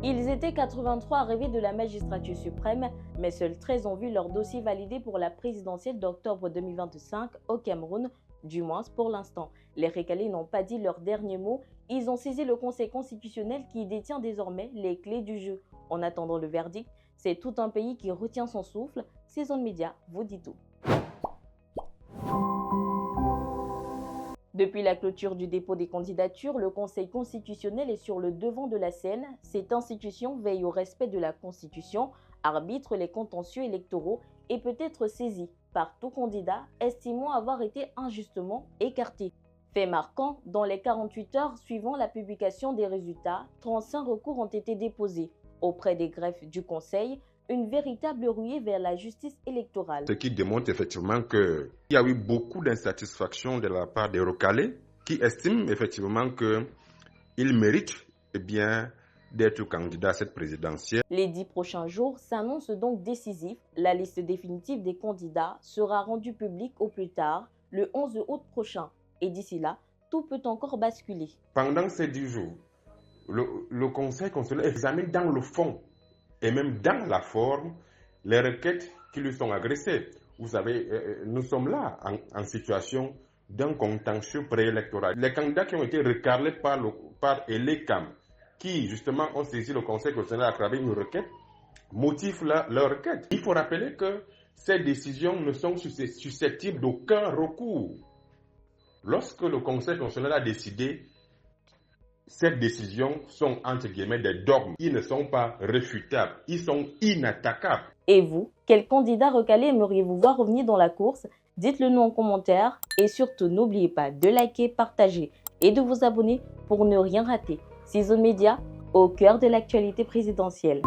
Ils étaient 83 arrivés de la magistrature suprême, mais seuls 13 ont vu leur dossier validé pour la présidentielle d'octobre 2025 au Cameroun, du moins pour l'instant. Les recalés n'ont pas dit leur dernier mot, ils ont saisi le Conseil constitutionnel qui détient désormais les clés du jeu. En attendant le verdict, c'est tout un pays qui retient son souffle. Season Media vous dit tout. Depuis la clôture du dépôt des candidatures, le Conseil constitutionnel est sur le devant de la scène. Cette institution veille au respect de la Constitution, arbitre les contentieux électoraux et peut être saisie par tout candidat estimant avoir été injustement écarté. Fait marquant, dans les 48 heures suivant la publication des résultats, 35 recours ont été déposés auprès des greffes du Conseil, une véritable ruée vers la justice électorale. Ce qui démontre effectivement qu'il y a eu beaucoup d'insatisfaction de la part des recalés qui estiment effectivement qu'ils méritent d'être candidats à cette présidentielle. Les 10 prochains jours s'annoncent donc décisifs. La liste définitive des candidats sera rendue publique au plus tard le 11 août prochain. Et d'ici là, tout peut encore basculer. Pendant ces 10 jours, le Conseil constitutionnel examine dans le fond et même dans la forme les requêtes qui lui sont agressées. Vous savez, nous sommes là en situation d'un contentieux préélectoral. Les candidats qui ont été recalés par l'ECAM, qui justement ont saisi le Conseil constitutionnel à travers une requête, motivent leur requête. Il faut rappeler que ces décisions ne sont susceptibles d'aucun recours. Lorsque le Conseil constitutionnel a décidé, ces décisions sont entre guillemets des dogmes. Ils ne sont pas réfutables, ils sont inattaquables. Et vous, quel candidat recalé aimeriez-vous voir revenir dans la course? Dites-le nous en commentaire et surtout n'oubliez pas de liker, partager et de vous abonner pour ne rien rater. Season Media, au cœur de l'actualité présidentielle.